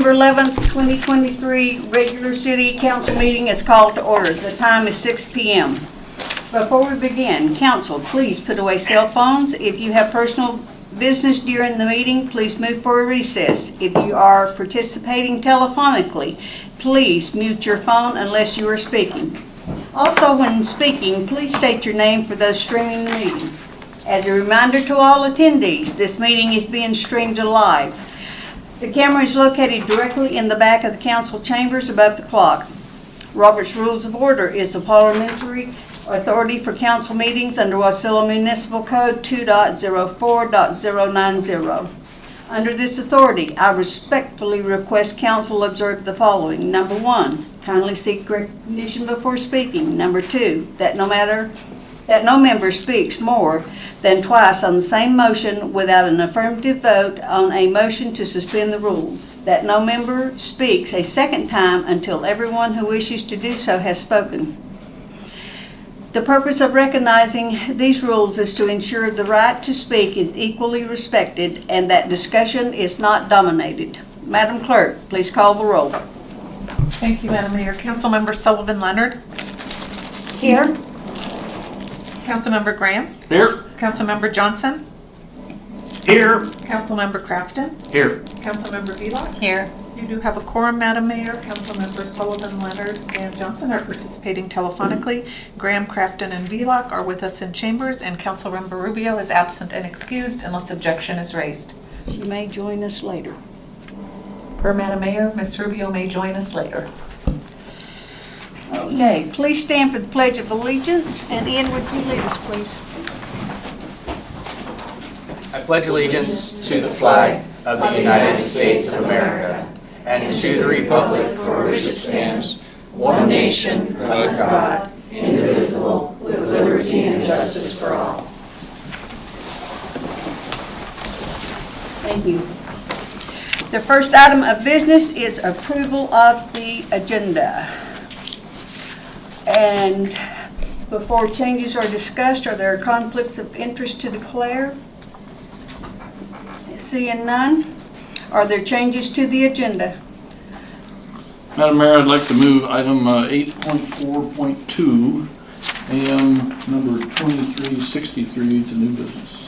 November 11th, 2023 regular city council meeting is called to order. The time is 6 p.m. Before we begin, council, please put away cell phones. If you have personal business during the meeting, please move for a recess. If you are participating telephonically, please mute your phone unless you are speaking. Also, when speaking, please state your name for those streaming the meeting. As a reminder to all attendees, this meeting is being streamed live. The camera is located directly in the back of the council chambers above the clock. Robert's Rules of Order is the parliamentary authority for council meetings under Wasilla Municipal Code 2.04.090. Under this authority, I respectfully request council observe the following. Number 1, kindly seek recognition before speaking. Number 2, that no member speaks more than twice on the same motion without an affirmative vote on a motion to suspend the rules. That no member speaks a second time until everyone who wishes to do so has spoken. The purpose of recognizing these rules is to ensure the right to speak is equally respected and that discussion is not dominated. Madam Clerk, please call the roll. Thank you, Madam Mayor. Councilmember Sullivan Leonard. Here. Councilmember Graham. Here. Councilmember Johnson. Here. Councilmember Crafton. Here. Councilmember Vila. Here. You do have a quorum, Madam Mayor. Councilmember Sullivan Leonard and Johnson are participating telephonically. Graham, Crafton, and Vila are with us in chambers, and Councilmember Rubio is absent and excused unless objection is raised. She may join us later. Per Madam Mayor, Ms. Rubio may join us later. Okay, please stand for the Pledge of Allegiance, and Ian, would you lead us, please? I pledge allegiance to the flag of the United States of America and to the republic for which it stands, one nation, under God, indivisible, with liberty and justice for all. Thank you. The first item of business is approval of the agenda. And before changes are discussed, are there conflicts of interest to declare? Seeing none, are there changes to the agenda? Madam Mayor, I'd like to move item 8.4.2, AM number 2363 to new business.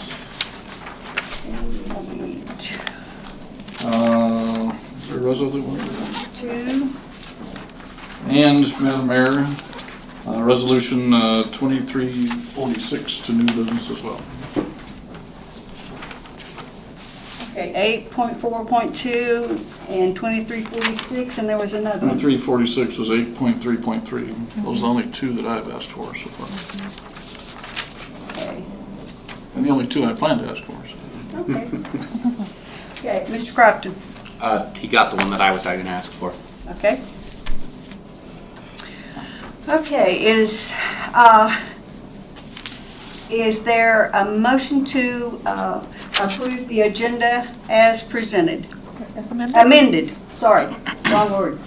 Is there a resolution? 2. And, Madam Mayor, resolution 2346 to new business as well. Okay, 8.4.2 and 2346, and there was another one. 2346 was 8.3.3. Those are the only two that I've asked for so far. Okay. And the only two I plan to ask for. So. Okay. Okay, Mr. Crafton. He got the one that I was going to ask for. Okay. Okay, is there a motion to approve the agenda as presented? As amended? Amended, sorry, wrong word.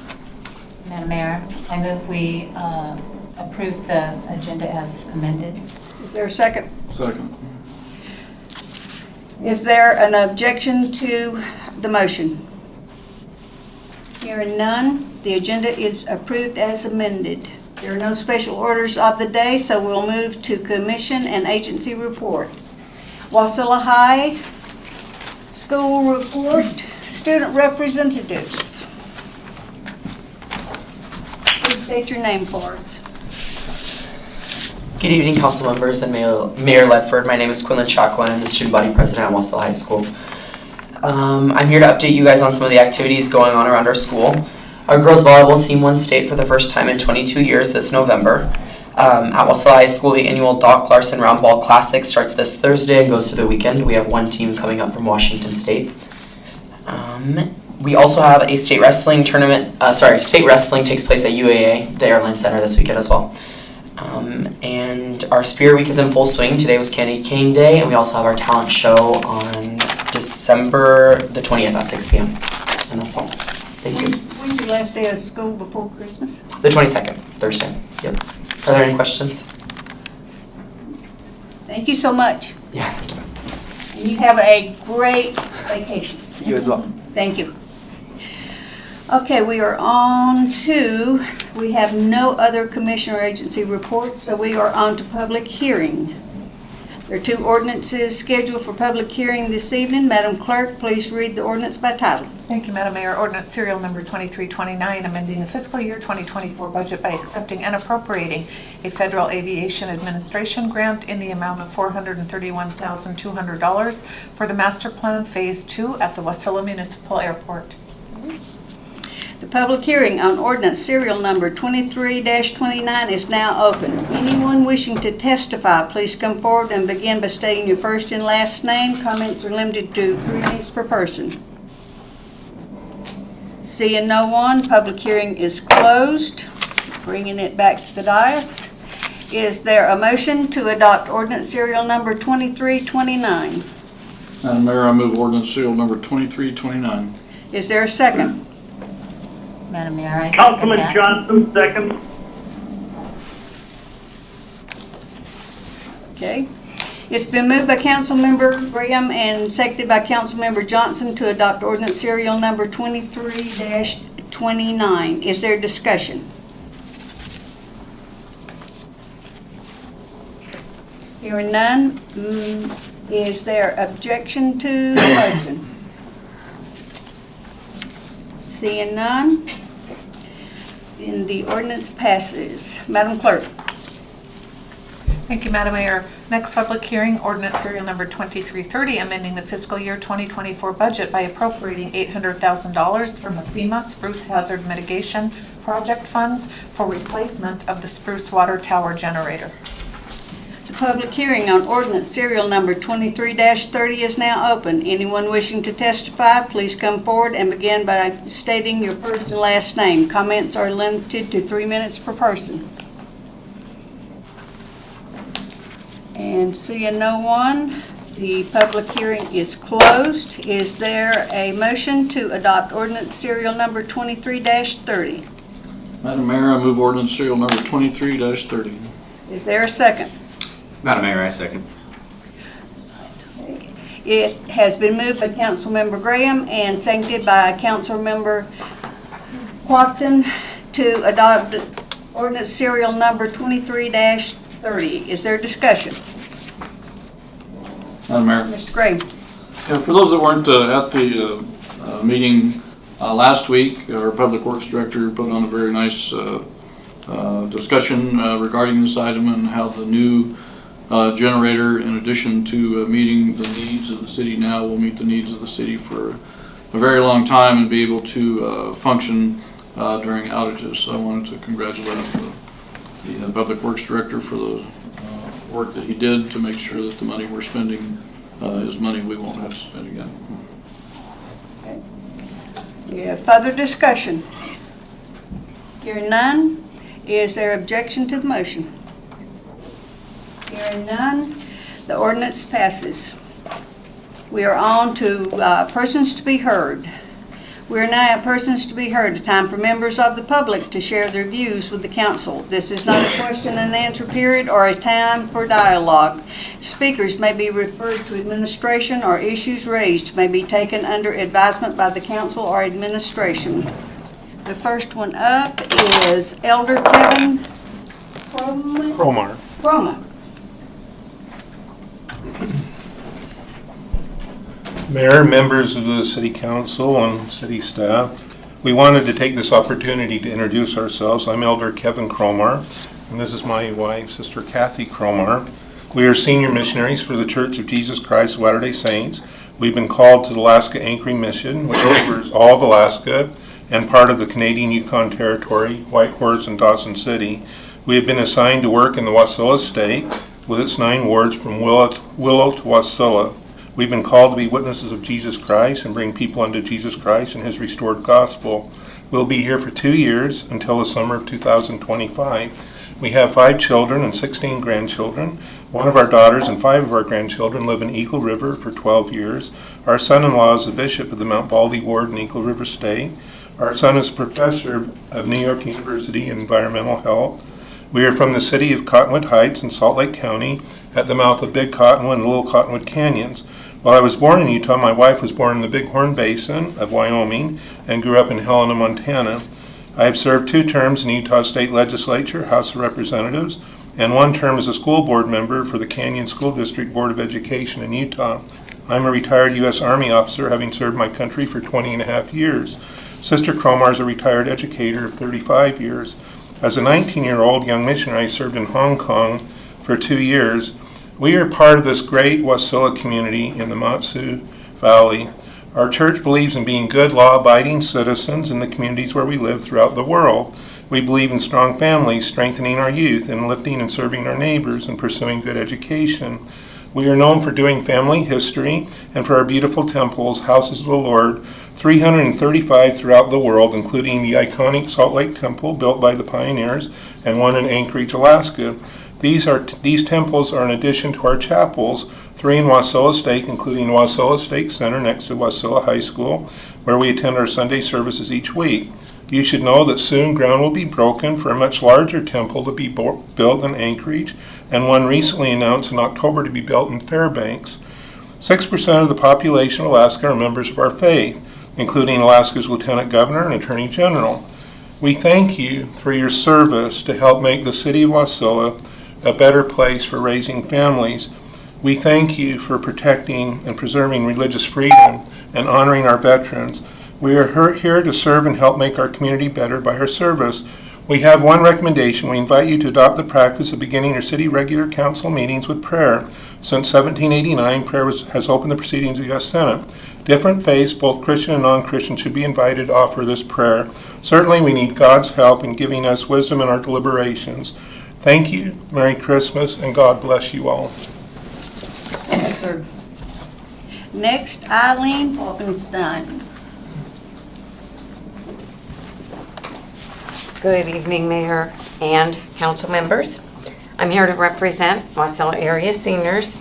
Madam Mayor, I move we approve the agenda as amended. Is there a second? Second. Is there an objection to the motion? Hearing none, the agenda is approved as amended. There are no special orders of the day, so we'll move to commission and agency report. Wasilla High School report, student representative. Please state your name for us. Good evening, council members and Mayor Ledford. My name is Quinlan Chakwan. I'm the student body president at Wasilla High School. I'm here to update you guys on some of the activities going on around our school. Our girls volleyball team won state for the first time in 22 years this November. At Wasilla High School, the annual Doc Larson Round Ball Classic starts this Thursday and goes to the weekend. We have one team coming up from Washington State. We also have a state wrestling tournament. State wrestling takes place at UAA, the Airline Center, this weekend as well. And our Spirit Week is in full swing. Today was Candy Cane Day, and we also have our talent show on December the 20th at 6 p.m. And that's all. Thank you. When's your last day of school before Christmas? The 22nd, Thursday. Yep. Are there any questions? Thank you so much. Yeah, thank you. And you have a great vacation. You as well. Thank you. Okay, we are on to, we have no other commissioner agency reports, so we are on to public hearing. There are 2 ordinances scheduled for public hearing this evening. Madam Clerk, please read the ordinance by title. Thank you, Madam Mayor. Ordinance serial number 2329, amending the fiscal year 2024 budget by accepting and appropriating a Federal Aviation Administration grant in the amount of $431,200 for the Master Plan Phase 2 at the Wasilla Municipal Airport. The public hearing on ordinance serial number 23-29 is now open. Anyone wishing to testify, please come forward and begin by stating your first and last name. Comments are limited to 3 minutes per person. Seeing no one, public hearing is closed. Bringing it back to the dais. Is there a motion to adopt ordinance serial number 2329? Madam Mayor, I move ordinance serial number 2329. Is there a second? Madam Mayor, I second Councilman that. Johnson, second. Okay. It's been moved by Councilmember Graham and seconded by Councilmember Johnson to adopt ordinance serial number 23-29. Is there discussion? Hearing none, is there objection to the motion? Seeing none, then the ordinance passes. Madam Clerk. Thank you, Madam Mayor. Next public hearing, ordinance serial number 2330, amending the fiscal year 2024 budget by appropriating $800,000 from the FEMA Spruce Hazard Mitigation Project funds for replacement of the Spruce Water Tower generator. The public hearing on ordinance serial number 23-30 is now open. Anyone wishing to testify, please come forward and begin by stating your first and last name. Comments are limited to 3 minutes per person. And seeing no one, the public hearing is closed. Is there a motion to adopt ordinance serial number 23-30? Madam Mayor, I move ordinance serial number 23-30. Is there a second? Madam Mayor, I second. It has been moved by Councilmember Graham and seconded by Councilmember Crafton to adopt ordinance serial number 23-30. Is there discussion? Madam Mayor. Mr. Graham. Yeah, for those that weren't at the meeting last week, our Public Works Director put on a very nice discussion regarding this item and how the new generator, in addition to meeting the needs of the city now, will meet the needs of the city for a very long time and be able to function during outages. So I wanted to congratulate the Public Works Director for the work that he did to make sure that the money we're spending is money we won't have to spend again. Okay. Yeah, further discussion? Hearing none, is there objection to the motion? Hearing none, the ordinance passes. We are on to persons to be heard. We are now at persons to be heard, a time for members of the public to share their views with the council. This is not a question and answer period or a time for dialogue. Speakers may be referred to administration, or issues raised may be taken under advisement by the council or administration. The first one up is Elder Kevin Cromar. Croma. Mayor, members of the City Council and City staff, we wanted to take this opportunity to introduce ourselves. I'm Elder Kevin Cromar, and this is my wife, Sister Kathy Cromar. We are senior missionaries for the Church of Jesus Christ of Latter-day Saints. We've been called to the Alaska Anchoring Mission, which covers all of Alaska and part of the Canadian Yukon Territory, Whitehorse, and Dawson City. We have been assigned to work in the Wasilla State with its 9 wards from Willow to Wasilla. We've been called to be witnesses of Jesus Christ and bring people unto Jesus Christ and His restored gospel. We'll be here for 2 years until the summer of 2025. We have 5 children and 16 grandchildren. One of our daughters and 5 of our grandchildren live in Eagle River for 12 years. Our son-in-law is the bishop of the Mount Baldy Ward in Eagle River State. Our son is professor of New York University in environmental health. We are from the city of Cottonwood Heights in Salt Lake County at the mouth of Big Cottonwood and Little Cottonwood Canyons. While I was born in Utah, my wife was born in the Bighorn Basin of Wyoming and grew up in Helena, Montana. I have served 2 terms in the Utah State Legislature, House of Representatives, and 1 term as a school board member for the Canyon School District Board of Education in Utah. I'm a retired U.S. Army officer, having served my country for 20 and a half years. Sister Cromar is a retired educator of 35 years. As a 19-year-old young missionary, I served in Hong Kong for 2 years. We are part of this great Wasilla community in the Matsu Valley. Our church believes in being good, law-abiding citizens in the communities where we live throughout the world. We believe in strong families, strengthening our youth, and lifting and serving our neighbors, and pursuing good education. We are known for doing family history and for our beautiful temples, houses of the Lord, 335 throughout the world, including the iconic Salt Lake Temple built by the pioneers and one in Anchorage, Alaska. These temples are in addition to our chapels, 3 in Wasilla Stake, including Wasilla Stake Center next to Wasilla High School, where we attend our Sunday services each week. You should know that soon ground will be broken for a much larger temple to be built in Anchorage, and one recently announced in October to be built in Fairbanks. 6% of the population of Alaska are members of our faith, including Alaska's Lieutenant Governor and Attorney General. We thank you for your service to help make the city of Wasilla a better place for raising families. We thank you for protecting and preserving religious freedom and honoring our veterans. We are here to serve and help make our community better by our service. We have one recommendation. We invite you to adopt the practice of beginning your city regular council meetings with prayer. Since 1789, prayer has opened the proceedings of the U.S. Senate. Different faiths, both Christian and non-Christian, should be invited to offer this prayer. Certainly we need God's help in giving us wisdom in our deliberations. Thank you, Merry Christmas, and God bless you all. Yes, sir. Next, Eileen Falkenstein. Good evening, Mayor and council members. I'm here to represent Wasilla area seniors.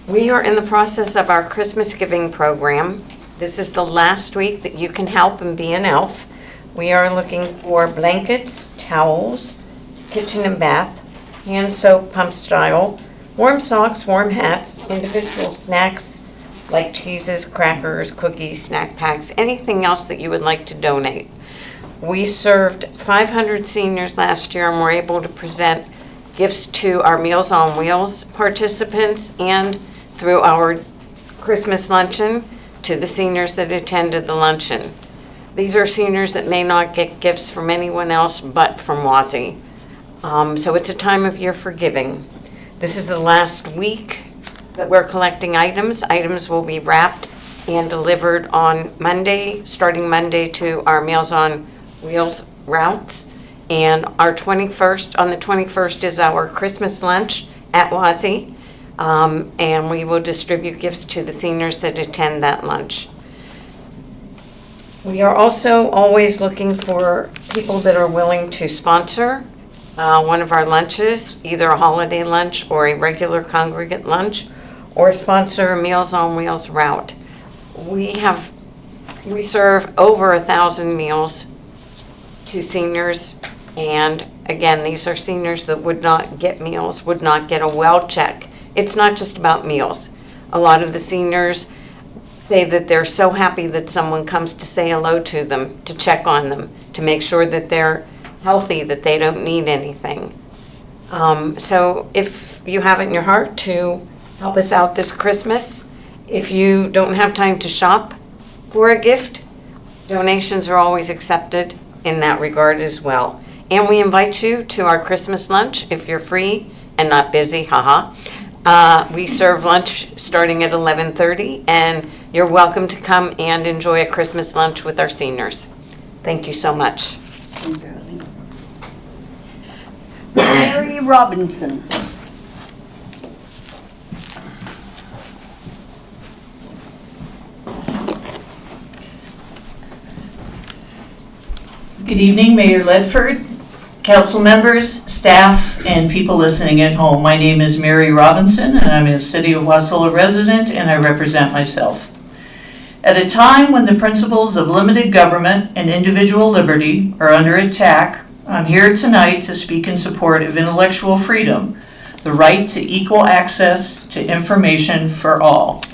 We are in the process of our Christmas giving program. This is the last week that you can help and be an elf. We are looking for blankets, towels, kitchen and bath, hand soap, pump style, warm socks, warm hats, individual snacks like cheeses, crackers, cookies, snack packs, anything else that you would like to donate. We served 500 seniors last year and were able to present gifts to our Meals on Wheels participants and through our Christmas luncheon to the seniors that attended the luncheon. These are seniors that may not get gifts from anyone else but from WASI. So it's a time of year for giving. This is the last week that we're collecting items. Items will be wrapped and delivered on Monday, starting Monday to our Meals on Wheels routes. And on the 21st is our Christmas lunch at WASI. And we will distribute gifts to the seniors that attend that lunch. We are also always looking for people that are willing to sponsor one of our lunches, either a holiday lunch or a regular congregate lunch, or sponsor a Meals on Wheels route. We serve over 1,000 meals to seniors, and again, these are seniors that would not get meals, would not get a well check. It's not just about meals. A lot of the seniors say that they're so happy that someone comes to say hello to them, to check on them, to make sure that they're healthy, that they don't need anything. So if you have it in your heart to help us out this Christmas, if you don't have time to shop for a gift, donations are always accepted in that regard as well. And we invite you to our Christmas lunch if you're free and not busy, haha. We serve lunch starting at 11:30, and you're welcome to come and enjoy a Christmas lunch with our seniors. Thank you so much. Mary Robinson. Good evening, Mayor Ledford, council members, staff, and people listening at home. My name is Mary Robinson, and I'm a City of Wasilla resident, and I represent myself. At a time when the principles of limited government and individual liberty are under attack, I'm here tonight to speak in support of intellectual freedom, the right to equal access to information for all.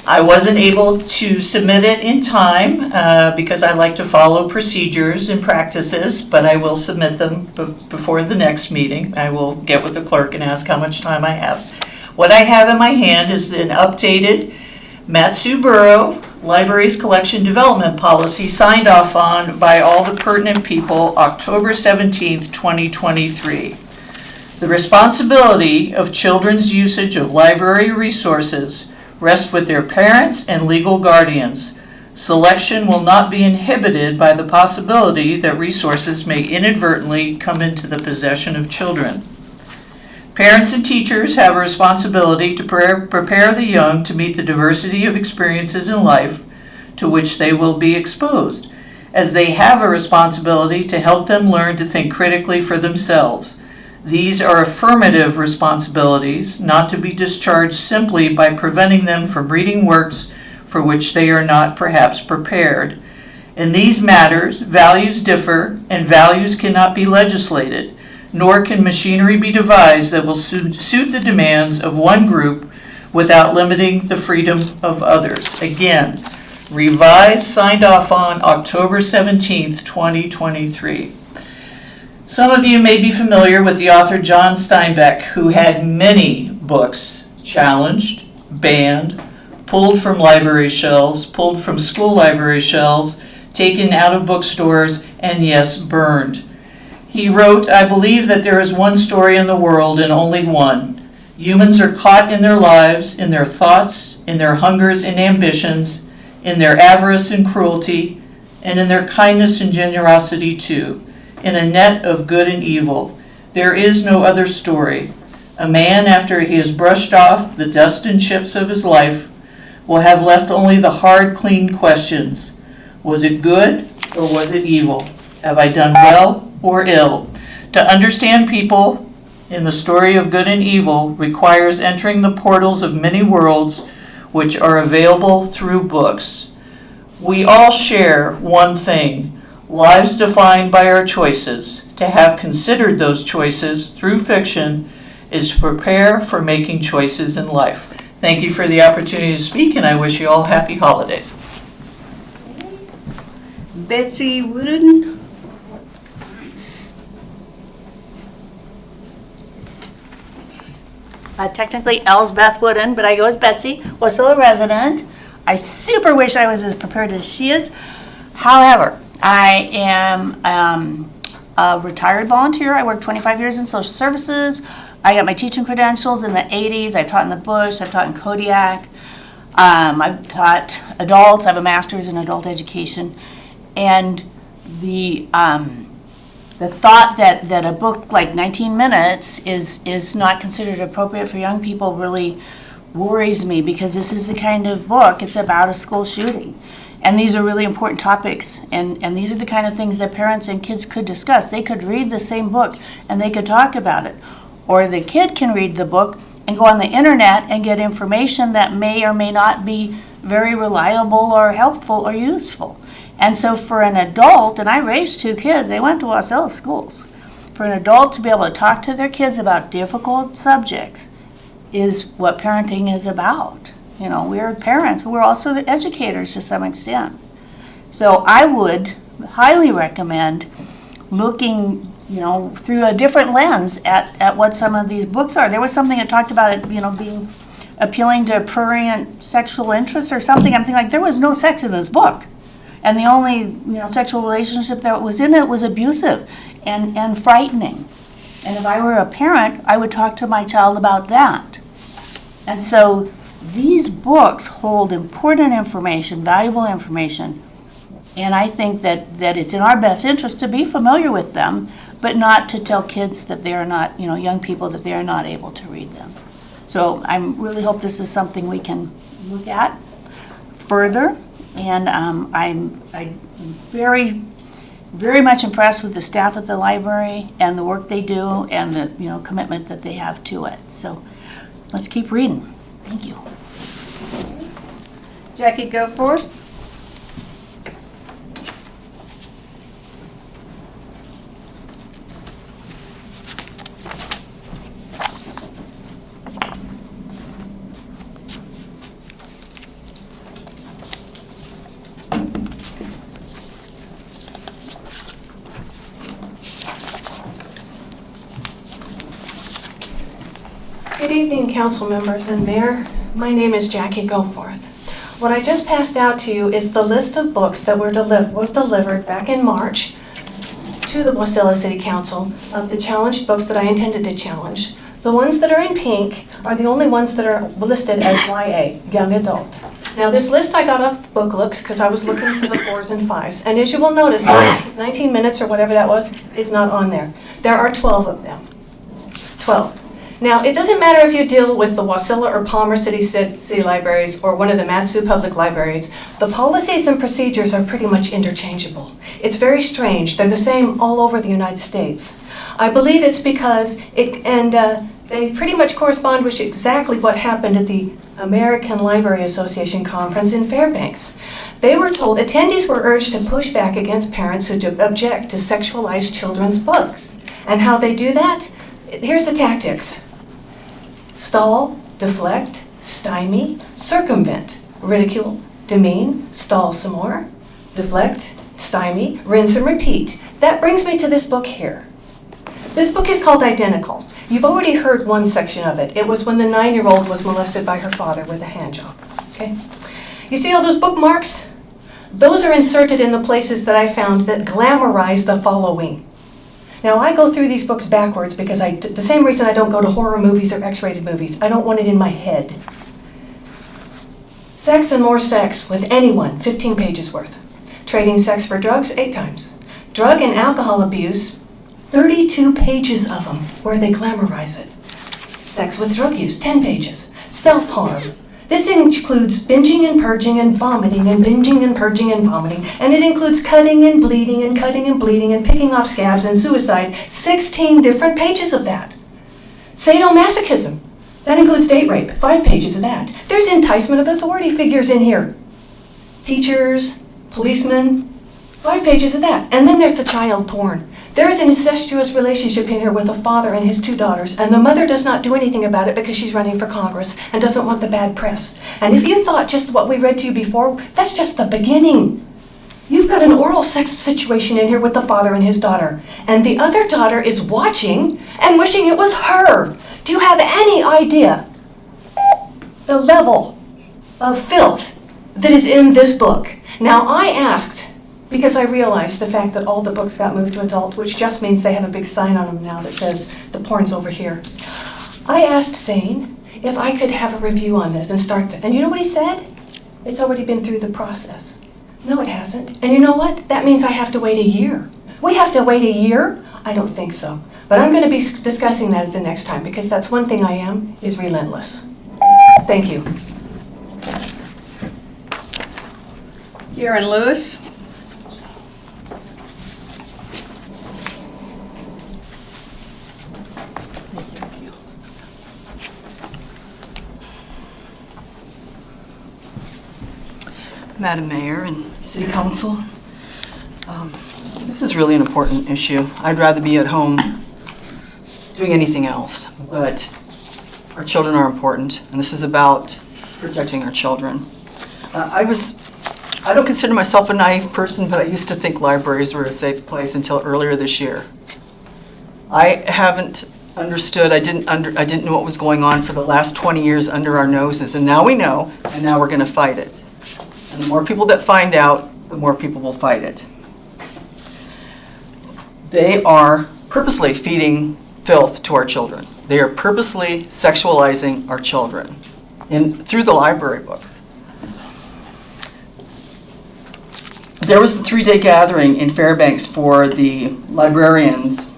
I wasn't able to submit it in time because I like to follow procedures and practices, but I will submit them before the next meeting. I will get with the clerk and ask how much time I have. What I have in my hand is an updated Matsuboro Libraries Collection Development Policy signed off on by all the pertinent people October 17th, 2023. The responsibility of children's usage of library resources rest with their parents and legal guardians. Selection will not be inhibited by the possibility that resources may inadvertently come into the possession of children. Parents and teachers have a responsibility to prepare the young to meet the diversity of experiences in life to which they will be exposed, as they have a responsibility to help them learn to think critically for themselves. These are affirmative responsibilities, not to be discharged simply by preventing them from reading works for which they are not perhaps prepared. In these matters, values differ, and values cannot be legislated, nor can machinery be devised that will suit the demands of one group without limiting the freedom of others. Again, revised, signed off on October 17th, 2023. Some of you may be familiar with the author John Steinbeck, who had many books challenged, banned, pulled from library shelves, pulled from school library shelves, taken out of bookstores, and yes, burned. He wrote, "I believe that there is one story in the world and only one. Humans are caught in their lives, in their thoughts, in their hungers and ambitions, in their avarice and cruelty, and in their kindness and generosity too, in a net of good and evil. There is no other story. A man, after he has brushed off the dust and chips of his life, will have left only the hard, clean questions. Was it good or was it evil? Have I done well or ill? To understand people in the story of good and evil requires entering the portals of many worlds which are available through books. We all share one thing, lives defined by our choices. To have considered those choices through fiction is to prepare for making choices in life." Thank you for the opportunity to speak, and I wish you all happy holidays. Betsy Wooden. Technically Elsbeth Wooden, but I go as Betsy, Wasilla resident. I super wish I was as prepared as she is. However, I am a retired volunteer. I worked 25 years in social services. I got my teaching credentials in the 80s. I taught in the Bush. I've taught in Kodiak. I've taught adults. I have a master's in adult education. And the thought that a book like 19 minutes is not considered appropriate for young people really worries me, because this is the kind of book, it's about a school shooting. And these are really important topics, and these are the kind of things that parents and kids could discuss. They could read the same book and they could talk about it. Or the kid can read the book and go on the internet and get information that may or may not be very reliable or helpful or useful. And so for an adult, and I raised 2 kids, they went to Wasilla schools. For an adult to be able to talk to their kids about difficult subjects is what parenting is about. You know, we're parents, but we're also the educators to some extent. So I would highly recommend looking, you know, through a different lens at what some of these books are. There was something that talked about it, you know, being appealing to prurient sexual interests or something. I'm thinking, like, there was no sex in this book. And the only, you know, sexual relationship that was in it was abusive and frightening. And if I were a parent, I would talk to my child about that. And so these books hold important information, valuable information, and I think that it's in our best interest to be familiar with them, but not to tell kids that they are not, you know, young people, that they are not able to read them. So I really hope this is something we can look at further, and I'm very, very much impressed with the staff at the library and the work they do and the, you know, commitment that they have to it. So let's keep reading. Thank you. Jackie, go for it. Good evening, council members and mayor. My name is Jackie Goforth. What I just passed out to you is the list of books that was delivered back in March to the Wasilla City Council of the challenged books that I intended to challenge. The ones that are in pink are the only ones that are listed as YA, young adult. Now, this list I got off Booklooks because I was looking for the 4s and 5s. And as you will notice, 19 minutes or whatever that was is not on there. There are 12 of them. 12. Now, it doesn't matter if you deal with the Wasilla or Palmer City Libraries or one of the Matsu Public Libraries, the policies and procedures are pretty much interchangeable. It's very strange. They're the same all over the United States. I believe it's because they pretty much correspond with exactly what happened at the American Library Association conference in Fairbanks. They were told, attendees were urged to push back against parents who object to sexualized children's books. And how they do that? Here's the tactics. Stall, deflect, stymie, circumvent, ridicule, demean, stall some more, deflect, stymie, rinse and repeat. That brings me to this book here. This book is called Identical. You've already heard one section of it. It was when the 9-year-old was molested by her father with a hand job. Okay? You see all those bookmarks? Those are inserted in the places that I found that glamorize the following. Now, I go through these books backwards because the same reason I don't go to horror movies or X-rated movies. I don't want it in my head. Sex and more sex with anyone, 15 pages worth. Trading sex for drugs, 8 times. Drug and alcohol abuse, 32 pages of them where they glamorize it. Sex with drug use, 10 pages. Self-harm. This includes binging and purging and vomiting and binging and purging and vomiting. And it includes cutting and bleeding and cutting and bleeding and picking off scabs and suicide. 16 different pages of that. Sadomasochism. That includes date rape. 5 pages of that. There's enticement of authority figures in here. Teachers, policemen. 5 pages of that. And then there's the child porn. There is an incestuous relationship in here with a father and his 2 daughters, and the mother does not do anything about it because she's running for Congress and doesn't want the bad press. And if you thought just what we read to you before, that's just the beginning. You've got an oral sex situation in here with the father and his daughter, and the other daughter is watching and wishing it was her. Do you have any idea the level of filth that is in this book? Now, I asked, because I realized the fact that all the books got moved to adult, which just means they have a big sign on them now that says the porn's over here. I asked Zane if I could have a review on this and start and you know what he said? It's already been through the process. No, it hasn't. And you know what? That means I have to wait a year. We have to wait a year? I don't think so. But I'm going to be discussing that at the next time because that's one thing I am, is relentless. Thank you. Karen Lewis. Madam Mayor and City Council, this is really an important issue. I'd rather be at home doing anything else, but our children are important, and this is about protecting our children. I don't consider myself a naive person, but I used to think libraries were a safe place until earlier this year. I haven't understood, I didn't know what was going on for the last 20 years under our noses, and now we know, and now we're going to fight it. And the more people that find out, the more people will fight it. They are purposely feeding filth to our children. They are purposely sexualizing our children through the library books. There was a 3-day gathering in Fairbanks for the librarians.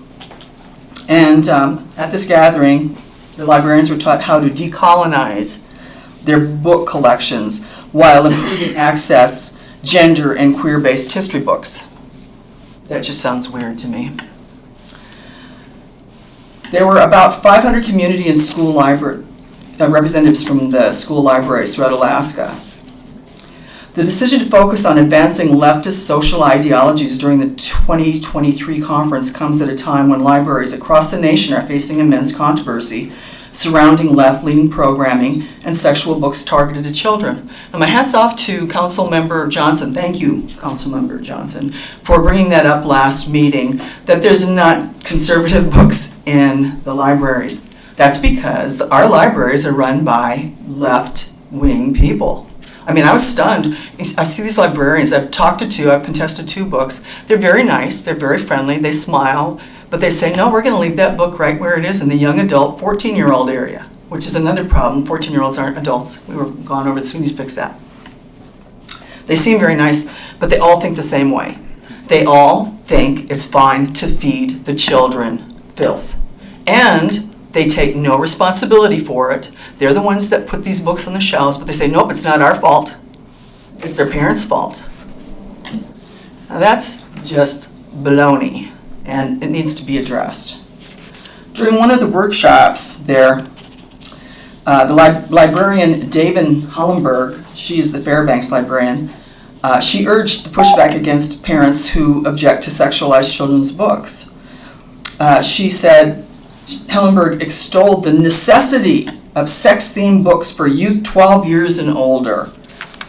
And at this gathering, the librarians were taught how to decolonize their book collections while improving access, gender, and queer-based history books. That just sounds weird to me. There were about 500 community and school library representatives from the school libraries throughout Alaska. The decision to focus on advancing leftist social ideologies during the 2023 conference comes at a time when libraries across the nation are facing immense controversy surrounding left-leaning programming and sexual books targeted to children. And my hat's off to Councilmember Johnson. Thank you, Councilmember Johnson, for bringing that up last meeting, that there's not conservative books in the libraries. That's because our libraries are run by left-wing people. I mean, I was stunned. I see these librarians, I've talked to two, I've contested 2 books. They're very nice, they're very friendly, they smile, but they say, no, we're going to leave that book right where it is in the young adult 14-year-old area, which is another problem. 14-year-olds aren't adults. We were gone over this, we need to fix that. They seem very nice, but they all think the same way. They all think it's fine to feed the children filth. And they take no responsibility for it. They're the ones that put these books on the shelves, but they say, nope, it's not our fault. It's their parents' fault. Now that's just baloney, and it needs to be addressed. During one of the workshops there, the librarian David Hollenberg, she is the Fairbanks librarian, she urged the pushback against parents who object to sexualized children's books. She said, Hellenberg extolled the necessity of sex-themed books for youth 12 years and older.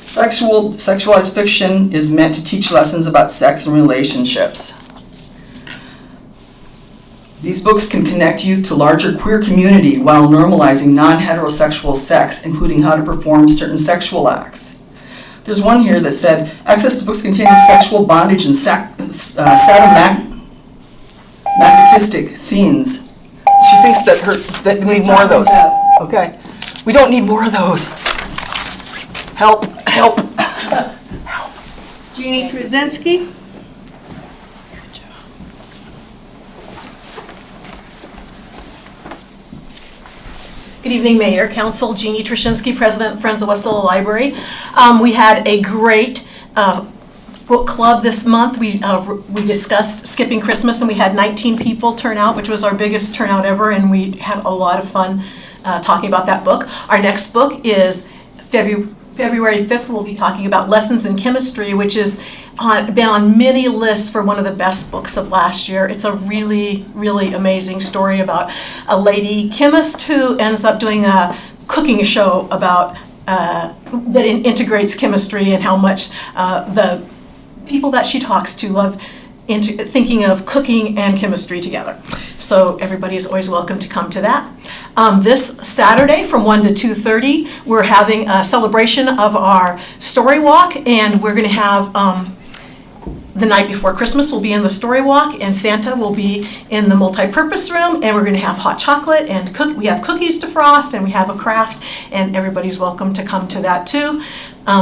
Sexualized fiction is meant to teach lessons about sex and relationships. These books can connect youth to larger queer community while normalizing non-heterosexual sex, including how to perform certain sexual acts. There's one here that said, access to books containing sexual bondage and sadomasochistic scenes. She thinks that we need more of those. Okay. We don't need more of those. Help, help, help. Jeannie Trzynski? Good evening, Mayor, Council, Jeannie Trzynski, President, Friends of Wasilla Library. We had a great book club this month. We discussed skipping Christmas, and we had 19 people turn out, which was our biggest turnout ever, and we had a lot of fun talking about that book. Our next book is February 5th. We'll be talking about Lessons in Chemistry, which has been on many lists for one of the best books of last year. It's a really, really amazing story about a lady chemist who ends up doing a cooking show about that integrates chemistry and how much the people that she talks to love thinking of cooking and chemistry together. So everybody is always welcome to come to that. This Saturday from 1 to 2:30, we're having a celebration of our story walk, and we're going to have the night before Christmas will be in the story walk, and Santa will be in the multi-purpose room, and we're going to have hot chocolate and we have cookies to frost, and we have a craft, and everybody's welcome to come to that too.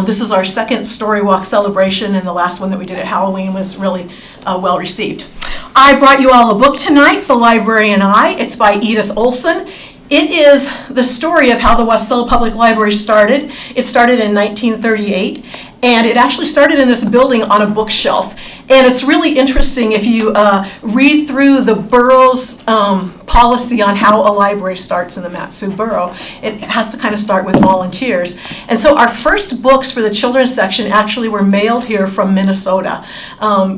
This is our second story walk celebration, and the last one that we did at Halloween was really well received. I brought you all a book tonight, The Library and I. It's by Edith Olson. It is the story of how the Wasilla Public Library started. It started in 1938, and it actually started in this building on a bookshelf. And it's really interesting if you read through the borough's policy on how a library starts in the Mat-Su borough. It has to kind of start with volunteers. And so our first books for the children's section actually were mailed here from Minnesota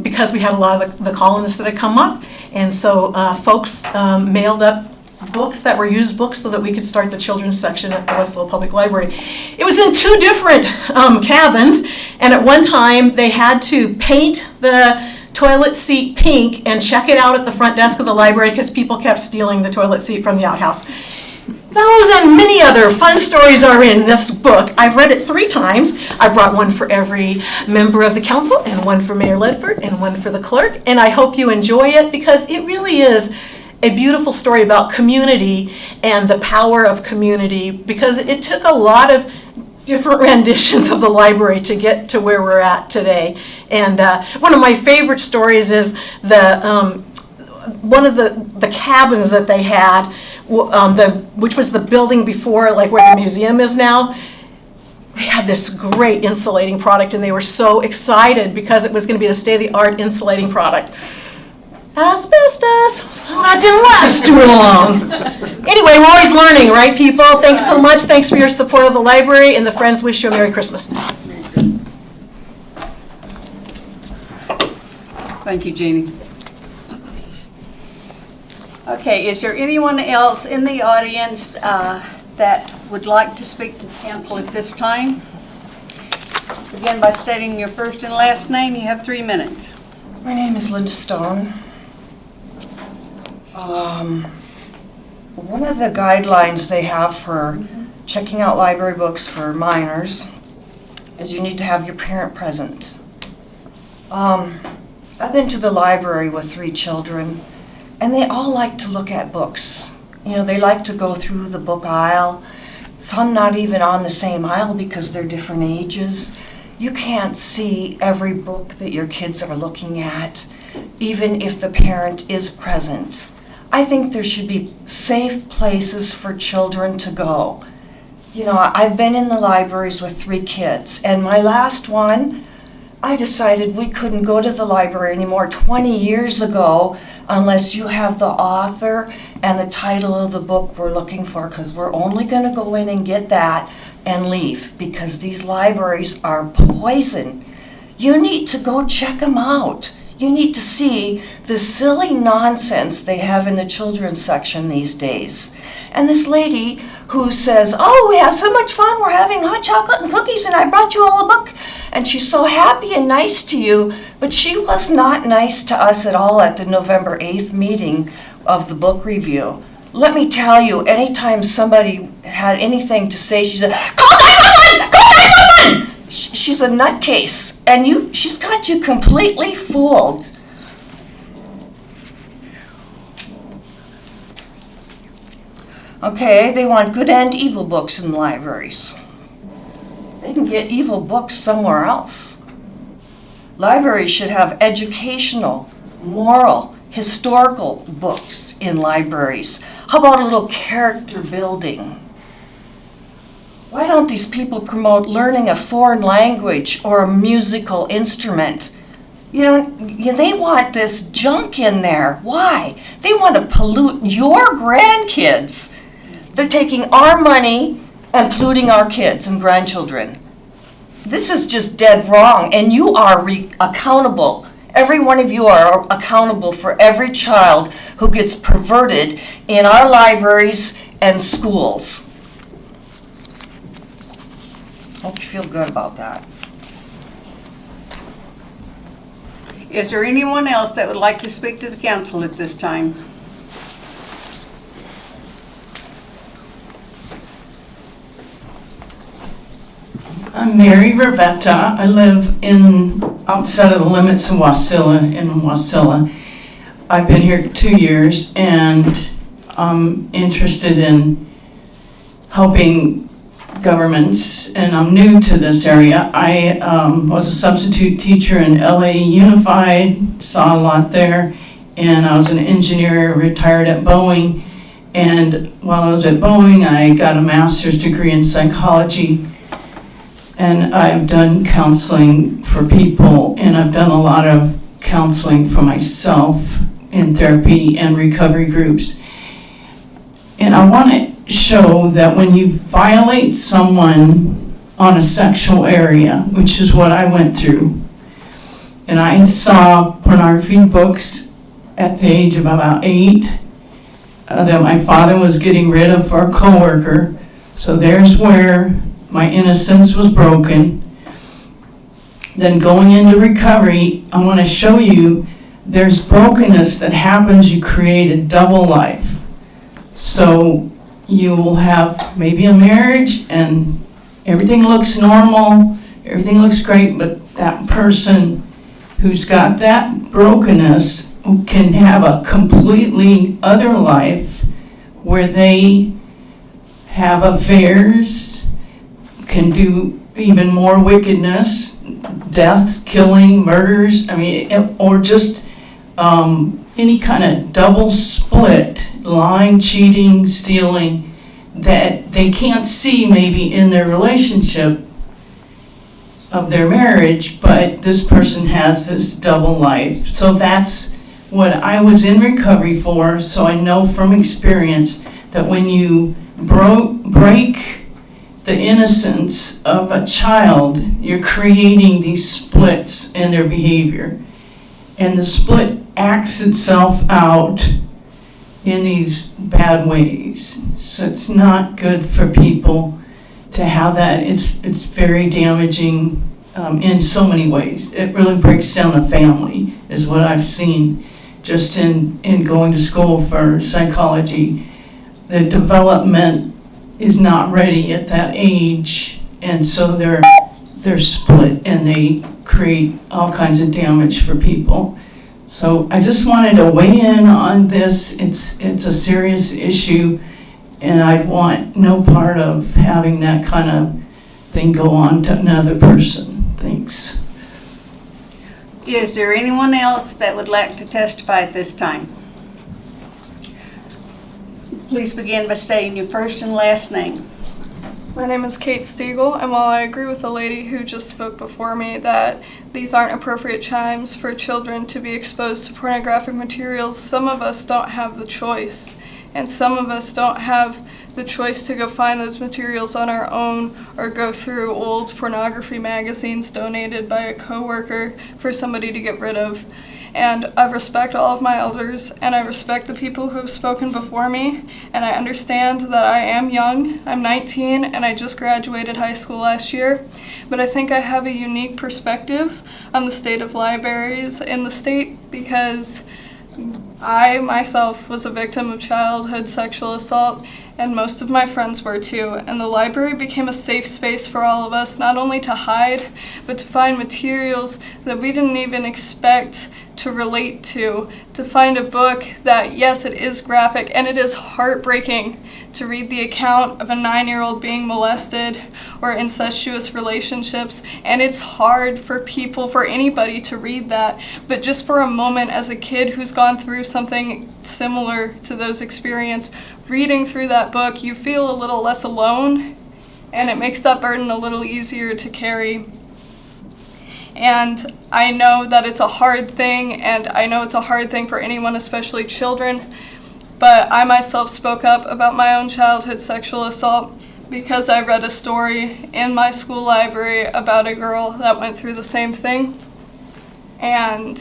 because we had a lot of the colonists that had come up. And so folks mailed up books that were used books so that we could start the children's section at the Wasilla Public Library. It was in 2 different cabins, and at one time they had to paint the toilet seat pink and check it out at the front desk of the library because people kept stealing the toilet seat from the outhouse. Those and many other fun stories are in this book. I've read it 3 times. I brought one for every member of the council, and one for Mayor Ledford, and one for the clerk, and I hope you enjoy it because it really is a beautiful story about community and the power of community, because it took a lot of different renditions of the library to get to where we're at today. And one of my favorite stories is one of the cabins that they had, which was the building before, like where the museum is now. They had this great insulating product, and they were so excited because it was going to be the state-of-the-art insulating product. Asbestos, so that didn't last too long. Anyway, we're always learning, right, people? Thanks so much. Thanks for your support of the library, and the Friends wish you a Merry Christmas. Thank you, Jeannie. Okay, is there anyone else in the audience that would like to speak to the council at this time? Begin by stating your first and last name. You have 3 minutes. My name is Linda Stone. one of the guidelines they have for checking out library books for minors is you need to have your parent present. I've been to the library with 3 children, and they all like to look at books. You know, they like to go through the book aisle. Some not even on the same aisle because they're different ages. You can't see every book that your kids are looking at, even if the parent is present. I think there should be safe places for children to go. You know, I've been in the libraries with 3 kids, and my last one, I decided we couldn't go to the library anymore 20 years ago unless you have the author and the title of the book we're looking for, because we're only going to go in and get that and leave, because these libraries are poison. You need to go check them out. You need to see the silly nonsense they have in the children's section these days. And this lady who says, oh, we have so much fun, we're having hot chocolate and cookies, and I brought you all a book. And she's so happy and nice to you, but she was not nice to us at all at the November 8th meeting of the book review. Let me tell you, anytime somebody had anything to say, she said, call 911! Call 911! She's a nutcase, and she's got you completely fooled. Okay, they want good and evil books in libraries. They can get evil books somewhere else. Libraries should have educational, moral, historical books in libraries. How about a little character building? Why don't these people promote learning a foreign language or a musical instrument? You know, they want this junk in there. Why? They want to pollute your grandkids. They're taking our money and polluting our kids and grandchildren. This is just dead wrong, and you are accountable. Every one of you are accountable for every child who gets perverted in our libraries and schools. Hope you feel good about that. Is there anyone else that would like to speak to the council at this time? I'm Mary Rivetta. I live outside of the limits of Wasilla, in Wasilla. I've been here 2 years, and I'm interested in helping governments, and I'm new to this area. I was a substitute teacher in LA Unified, saw a lot there, and I was an engineer, retired at Boeing, and while I was at Boeing, I got a master's degree in psychology, and I've done counseling for people, and I've done a lot of counseling for myself in therapy and recovery groups. And I want to show that when you violate someone on a sexual area, which is what I went through, and I saw pornography books at the age of about 8 that my father was getting rid of for a coworker. So there's where my innocence was broken. Then going into recovery, I want to show you there's brokenness that happens. You create a double life. So you will have maybe a marriage and everything looks normal, everything looks great, but that person who's got that brokenness can have a completely other life where they have affairs, can do even more wickedness, deaths, killing, murders, or just any kind of double split, lying, cheating, stealing, that they can't see maybe in their relationship of their marriage, but this person has this double life. So that's what I was in recovery for, so I know from experience that when you break the innocence of a child, you're creating these splits in their behavior. And the split acts itself out in these bad ways. So it's not good for people to have that. It's very damaging in so many ways. It really breaks down a family, is what I've seen just in going to school for psychology. the development is not ready at that age, and so they're split and they create all kinds of damage for people. So I just wanted to weigh in on this. It's a serious issue, and I want no part of having that kind of thing go on to another person. Thanks. Is there anyone else that would like to testify at this time? Please begin by stating your first and last name. My name is Kate Stiegel, and while I agree with the lady who just spoke before me that these aren't appropriate times for children to be exposed to pornographic materials, some of us don't have the choice. And some of us don't have the choice to go find those materials on our own or go through old pornography magazines donated by a coworker for somebody to get rid of. And I respect all of my elders, and I respect the people who have spoken before me, and I understand that I am young. I'm 19, and I just graduated high school last year, but I think I have a unique perspective on the state of libraries in the state because I myself was a victim of childhood sexual assault, and most of my friends were too, and the library became a safe space for all of us, not only to hide, but to find materials that we didn't even expect to relate to find a book that, yes, it is graphic, and it is heartbreaking to read the account of a 9-year-old being molested or incestuous relationships, and it's hard for anybody to read that, but just for a moment as a kid who's gone through something similar to those experiences, reading through that book, you feel a little less alone, and it makes that burden a little easier to carry. And I know that it's a hard thing, and I know it's a hard thing for anyone, especially children, but I myself spoke up about my own childhood sexual assault because I read a story in my school library about a girl that went through the same thing. And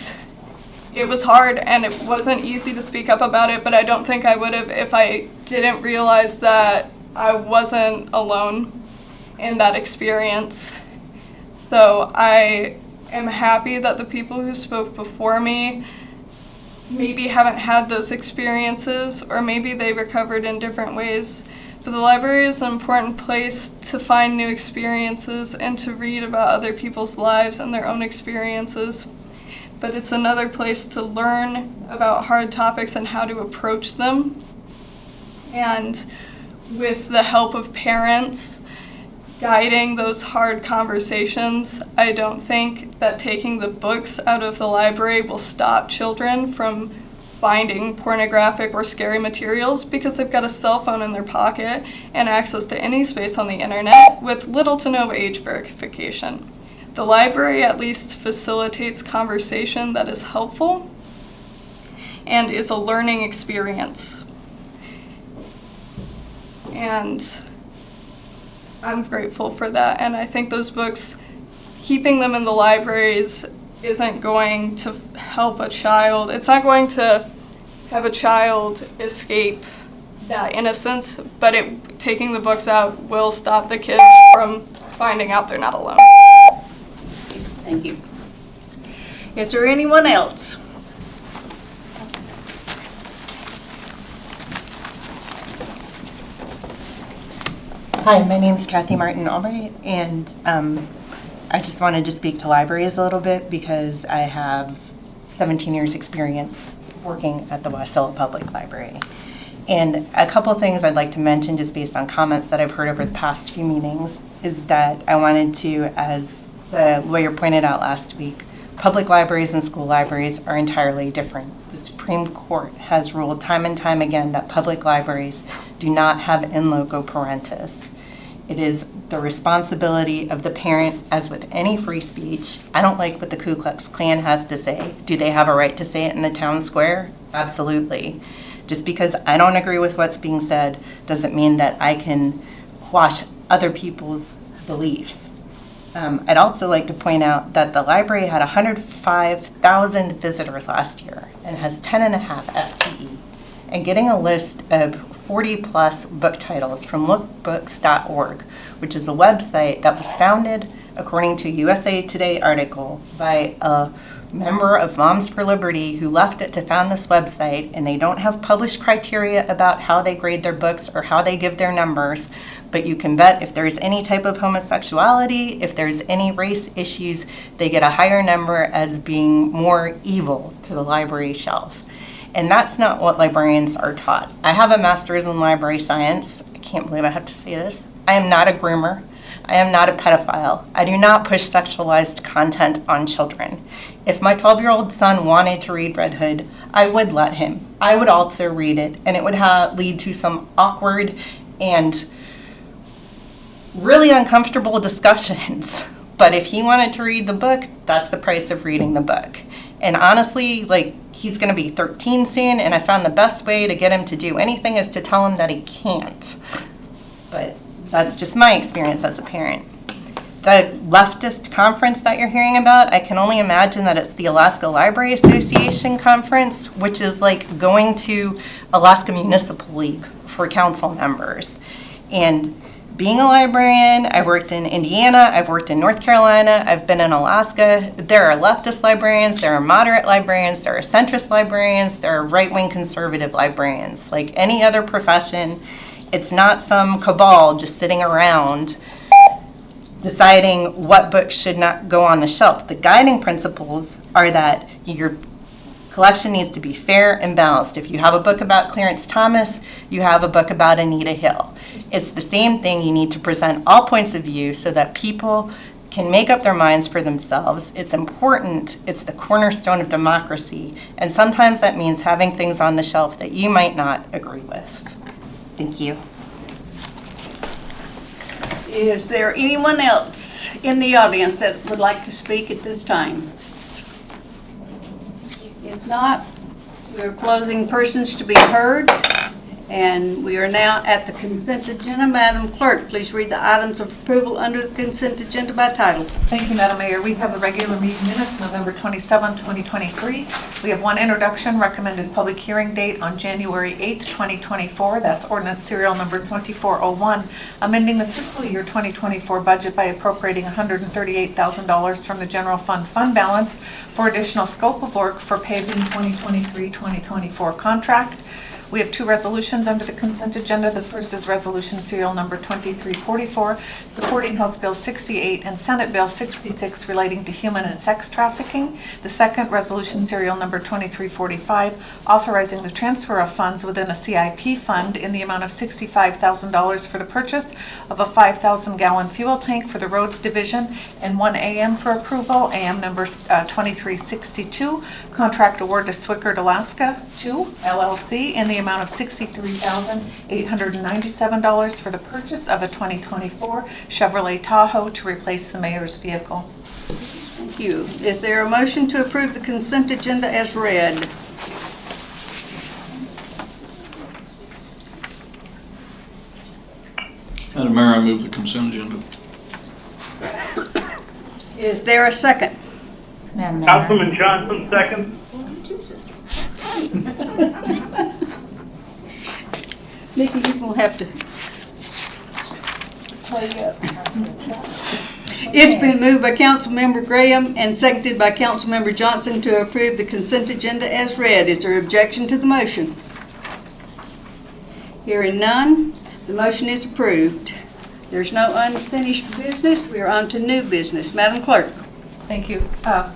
it was hard, and it wasn't easy to speak up about it, but I don't think I would have if I didn't realize that I wasn't alone in that experience. So I am happy that the people who spoke before me maybe haven't had those experiences, or maybe they recovered in different ways. But the library is an important place to find new experiences and to read about other people's lives and their own experiences. But it's another place to learn about hard topics and how to approach them. And with the help of parents guiding those hard conversations, I don't think that taking the books out of the library will stop children from finding pornographic or scary materials because they've got a cell phone in their pocket and access to any space on the internet with little to no age verification. The library at least facilitates conversation that is helpful and is a learning experience. And I'm grateful for that, and I think those books, keeping them in the libraries isn't going to help a child. It's not going to have a child escape that innocence, but taking the books out will stop the kids from finding out they're not alone. Thank you. Is there anyone else? Hi, my name is Kathy Martin Albright, and I just wanted to speak to libraries a little bit because I have 17 years experience working at the Wasilla Public Library. And a couple things I'd like to mention just based on comments that I've heard over the past few meetings is that I wanted to, as the lawyer pointed out last week, public libraries and school libraries are entirely different. The Supreme Court has ruled time and time again that public libraries do not have in loco parentis. It is the responsibility of the parent, as with any free speech. I don't like what the Ku Klux Klan has to say. Do they have a right to say it in the town square? Absolutely. Just because I don't agree with what's being said doesn't mean that I can quash other people's beliefs. I'd also like to point out that the library had 105,000 visitors last year and has 10.5 FTE. And getting a list of 40-plus book titles from lookbooks.org, which is a website that was founded, according to a USA Today article, by a member of Moms for Liberty who left it to found this website, and they don't have published criteria about how they grade their books or how they give their numbers, but you can bet if there's any type of homosexuality, if there's any race issues, they get a higher number as being more evil to the library shelf. And that's not what librarians are taught. I have a master's in library science. I can't believe I have to say this. I am not a groomer. I am not a pedophile. I do not push sexualized content on children. If my 12-year-old son wanted to read Red Hood, I would let him. I would also read it, and it would lead to some awkward and really uncomfortable discussions. But if he wanted to read the book, that's the price of reading the book. And honestly, he's going to be 13 soon, and I found the best way to get him to do anything is to tell him that he can't. But that's just my experience as a parent. The leftist conference that you're hearing about, I can only imagine that it's the Alaska Library Association conference, which is like going to Alaska Municipal League for council members. And being a librarian, I've worked in Indiana, I've worked in North Carolina, I've been in Alaska. There are leftist librarians, there are moderate librarians, there are centrist librarians, there are right-wing conservative librarians. Like any other profession, it's not some cabal just sitting around deciding what books should not go on the shelf. The guiding principles are that your collection needs to be fair and balanced. If you have a book about Clarence Thomas, you have a book about Anita Hill. It's the same thing. You need to present all points of view so that people can make up their minds for themselves. It's important. It's the cornerstone of democracy. And sometimes that means having things on the shelf that you might not agree with. Thank you. Is there anyone else in the audience that would like to speak at this time? If not, we're closing persons to be heard, and we are now at the consent agenda. Madam Clerk, please read the items of approval under the consent agenda by title. Thank you, Madam Mayor. We have the regular meeting minutes, November 27, 2023. We have one introduction, recommended public hearing date on January 8, 2024. That's ordinance serial number 2401, amending the fiscal year 2024 budget by appropriating $138,000 from the general fund balance for additional scope of work for paving 2023-2024 contract. We have two resolutions under the consent agenda. The first is resolution serial number 2344, supporting House Bill 68 and Senate Bill 66 relating to human and sex trafficking. The second, resolution serial number 2345, authorizing the transfer of funds within a CIP fund in the amount of $65,000 for the purchase of a 5,000-gallon fuel tank for the Roads Division, and one AM for approval, AM number 2362, contract award to Swickard Alaska 2 LLC in the amount of $63,897 for the purchase of a 2024 Chevrolet Tahoe to replace the mayor's vehicle. Thank you. Is there a motion to approve the consent agenda as read? Madam Mayor, I move the consent agenda. Is there a second? Madam Mayor. Councilman Johnson, second. Nikki, you're going to have to play up. It's been moved by Councilmember Graham and seconded by Councilmember Johnson to approve the consent agenda as read. Is there objection to the motion? Hearing none, the motion is approved. There's no unfinished business. We are on to new business. Madam Clerk. Thank you.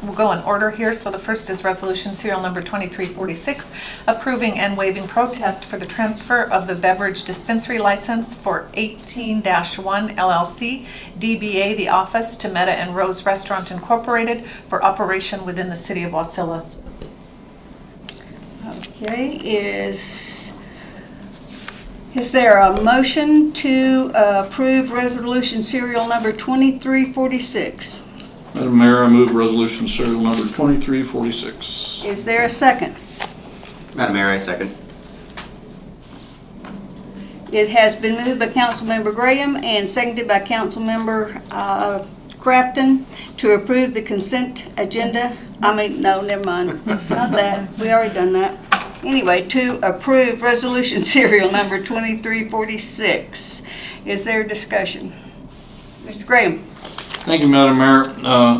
We'll go in order here. So the first is resolution serial number 2346, approving and waiving protest for the transfer of the beverage dispensary license for 18-1 LLC, DBA The Office, to Meta and Rose Restaurant Incorporated for operation within the city of Wasilla. Okay, is there a motion to approve resolution serial number 2346? Madam Mayor, I move resolution serial number 2346. Is there a second? Madam Mayor, I second. It has been moved by Councilmember Graham and seconded by Councilmember Crafton to approve the consent agenda. No, never mind. Not that. We already done that. Anyway, to approve resolution serial number 2346. Is there discussion? Mr. Graham? Thank you, Madam Mayor.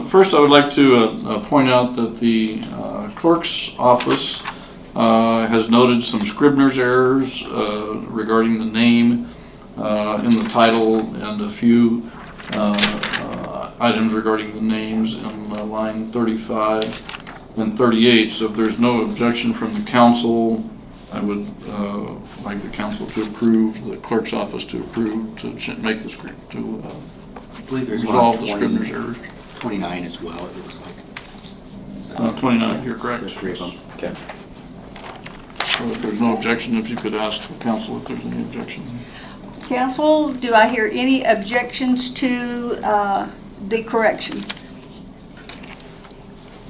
First, I would like to point out that the clerk's office has noted some Scribner's errors regarding the name in the title and a few items regarding the names in line 35 and 38. So if there's no objection from the council, I would like the council to approve, the clerk's office to approve, to make the script, to I believe there's resolve one the on Scribner's errors. 29 as well, it looks like. 29, you're correct. There's three of them. Okay. So if there's no objection, if you could ask the council if there's any objection. Council, do I hear any objections to the correction?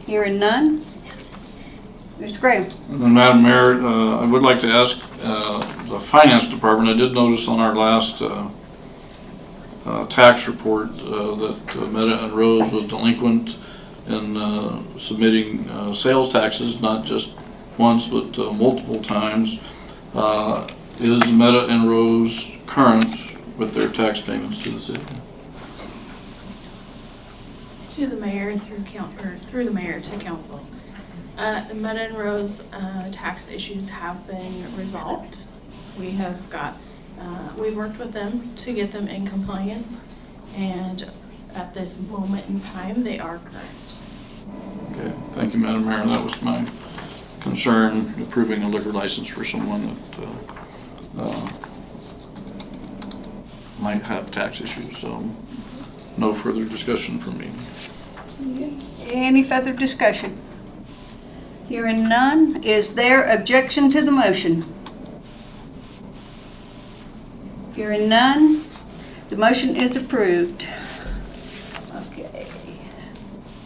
Hearing none? Mr. Graham? And then, Madam Mayor, I would like to ask the Finance Department, I did notice on our last tax report that Meta and Rose was delinquent in submitting sales taxes, not just once, but multiple times. Is Meta and Rose current with their tax payments to the city? To the mayor through the mayor to council. The Meta and Rose tax issues have been resolved. We have got, we've worked with them to get them in compliance, and at this moment in time, they are current. Okay, thank you, Madam Mayor. That was my concern, approving a liquor license for someone that might have tax issues, so no further discussion from me. Any further discussion? Hearing none, is there objection to the motion? Hearing none, the motion is approved. Okay.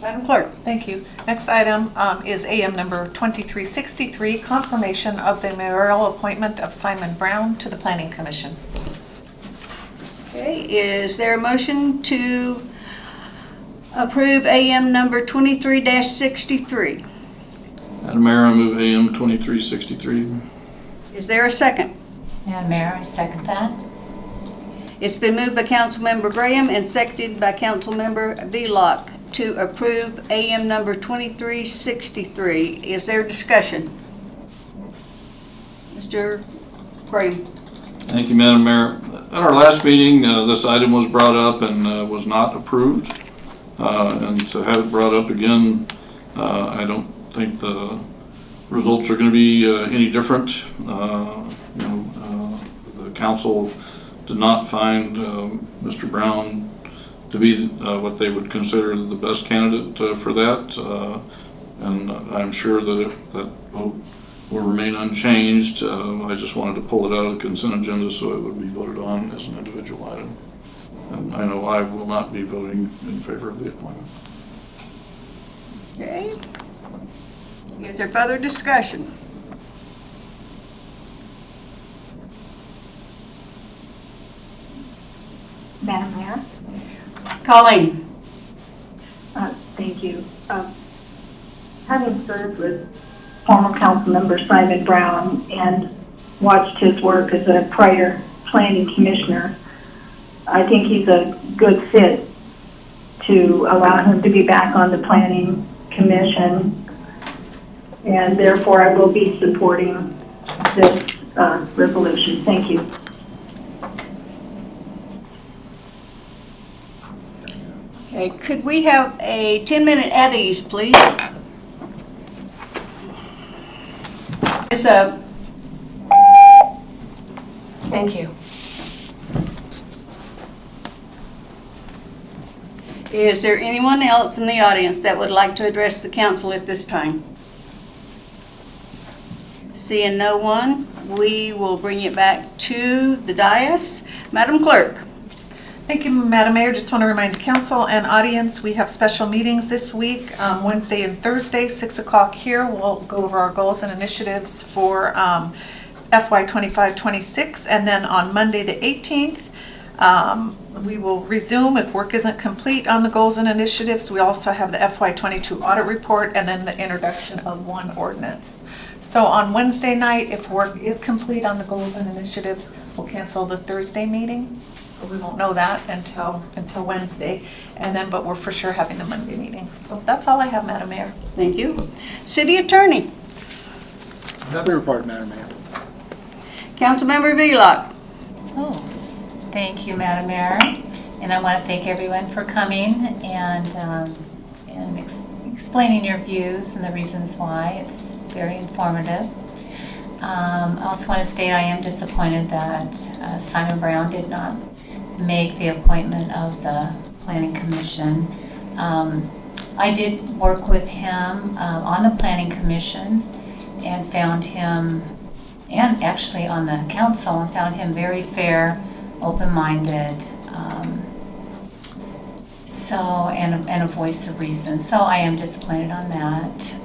Madam Clerk. Thank you. Next item is AM number 2363, confirmation of the mayoral appointment of Simon Brown to the Planning Commission. Okay, is there a motion to approve AM number 23-63? Madam Mayor, I move AM 2363. Is there a second? Madam Mayor, I second that. It's been moved by Councilmember Graham and seconded by Councilmember Velock to approve AM number 2363. Is there discussion? Mr. Graham. Thank you, Madam Mayor. At our last meeting, this item was brought up and was not approved. And to have it brought up again, I don't think the results are going to be any different. The council did not find Mr. Brown to be what they would consider the best candidate for that. And I'm sure that that vote will remain unchanged. I just wanted to pull it out of the consent agenda so it would be voted on as an individual item. And I know I will not be voting in favor of the appointment. Okay. Is there further discussion? Madam Mayor? Colleen. Thank you. Having served with former council member Simon Brown and watched his work as a prior planning commissioner, I think he's a good fit to allow him to be back on the planning commission, and therefore I will be supporting this resolution. Thank you. Okay, could we have a 10-minute at ease, please? Thank you. Is there anyone else in the audience that would like to address the council at this time? Seeing no one, we will bring it back to the dais. Madam Clerk. Thank you, Madam Mayor. Just want to remind the council and audience, we have special meetings this week, Wednesday and Thursday, 6 o'clock here. We'll go over our goals and initiatives for FY 25-26, and then on Monday the 18th, we will resume if work isn't complete on the goals and initiatives. We also have the FY 22 audit report and then the introduction of one ordinance. So on Wednesday night, if work is complete on the goals and initiatives, we'll cancel the Thursday meeting. We won't know that until Wednesday, and then, but we're for sure having the Monday meeting. So that's all I have, Madam Mayor. Thank you. City Attorney. Nothing to report, Madam Mayor. Councilmember Vlock. Oh, thank you, Madam Mayor. And I want to thank everyone for coming and explaining your views and the reasons why. It's very informative. I also want to state I am disappointed that Simon Brown did not make the appointment of the Planning Commission. I did work with him on the Planning Commission and found him, and actually on the council, and found him very fair, open-minded, and a voice of reason. So I am disappointed on that.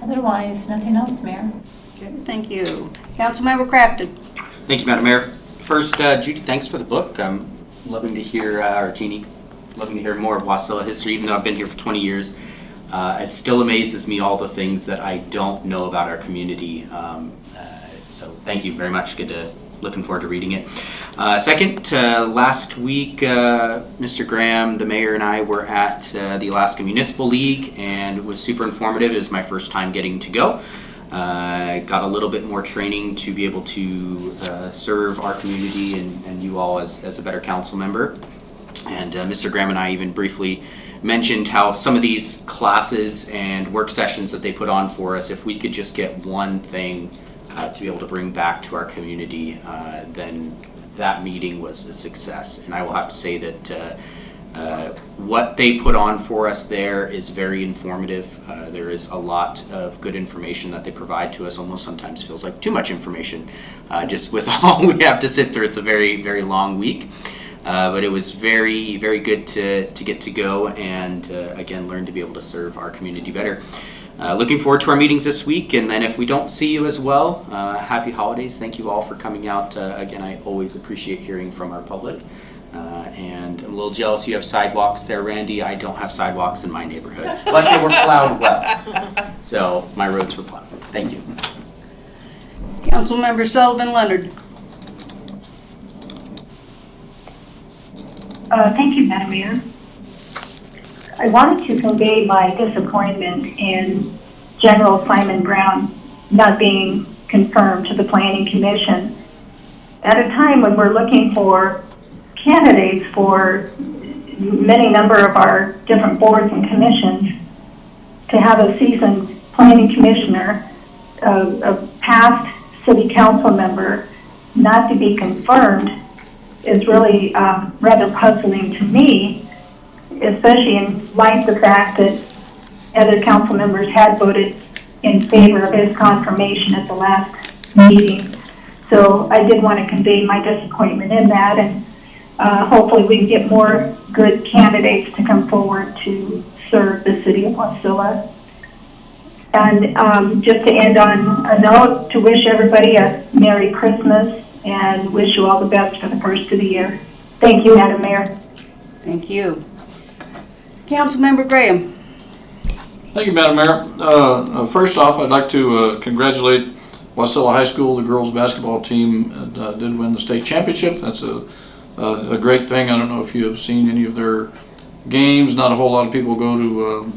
Otherwise, nothing else, Mayor. Okay, thank you. Councilmember Crafton. Thank you, Madam Mayor. First, Judy, thanks for the book. I'm loving to hear, or Jeannie, loving to hear more of Wasilla history, even though I've been here for 20 years. It still amazes me all the things that I don't know about our community. So thank you very much. Looking forward to reading it. Second, last week, Mr. Graham, the mayor, and I were at the Alaska Municipal League, and it was super informative. It was my first time getting to go. Got a little bit more training to be able to serve our community and you all as a better council member. And Mr. Graham and I even briefly mentioned how some of these classes and work sessions that they put on for us, if we could just get one thing to be able to bring back to our community, then that meeting was a success. And I will have to say that what they put on for us there is very informative. There is a lot of good information that they provide to us. Almost sometimes feels like too much information just with all we have to sit through. It's a very, very long week. But it was very, very good to get to go and again learn to be able to serve our community better. Looking forward to our meetings this week, and then if we don't see you as well, happy holidays. Thank you all for coming out. Again, I always appreciate hearing from our public. And I'm a little jealous you have sidewalks there, Randy. I don't have sidewalks in my neighborhood, but they were plowed well. So my roads were plowed. Thank you. Councilmember Sullivan Leonard. Thank you, Madam Mayor. I wanted to convey my disappointment in General Simon Brown not being confirmed to the Planning Commission at a time when we're looking for candidates for many number of our different boards and commissions. To have a seasoned planning commissioner, a past city council member, not to be confirmed is really rather puzzling to me, especially in light of the fact that other council members had voted in favor of his confirmation at the last meeting. So I did want to convey my disappointment in that, and hopefully we can get more good candidates to come forward to serve the city of Wasilla. And just to end on a note, to wish everybody a Merry Christmas and wish you all the best for the first of the year. Thank you, Madam Mayor. Thank you. Councilmember Graham. Thank you, Madam Mayor. First off, I'd like to congratulate Wasilla High School. The girls basketball team did win the state championship. That's a great thing. I don't know if you have seen any of their games. Not a whole lot of people go to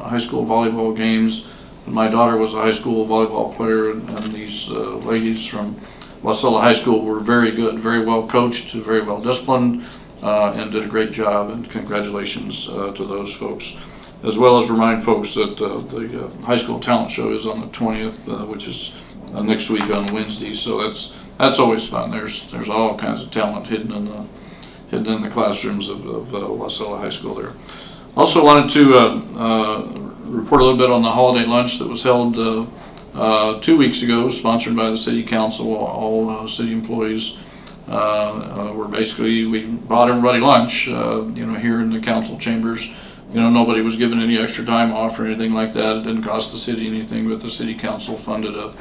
high school volleyball games. My daughter was a high school volleyball player, and these ladies from Wasilla High School were very good, very well coached, very well disciplined, and did a great job. And congratulations to those folks, as well as remind folks that the high school talent show is on the 20th, which is next week on Wednesday. So that's always fun. There's all kinds of talent hidden in the classrooms of Wasilla High School there. Also wanted to report a little bit on the holiday lunch that was held 2 weeks ago, sponsored by the city council. All city employees we bought everybody lunch, here in the council chambers. Nobody was given any extra time off or anything like that. It didn't cost the city anything, but the city council funded a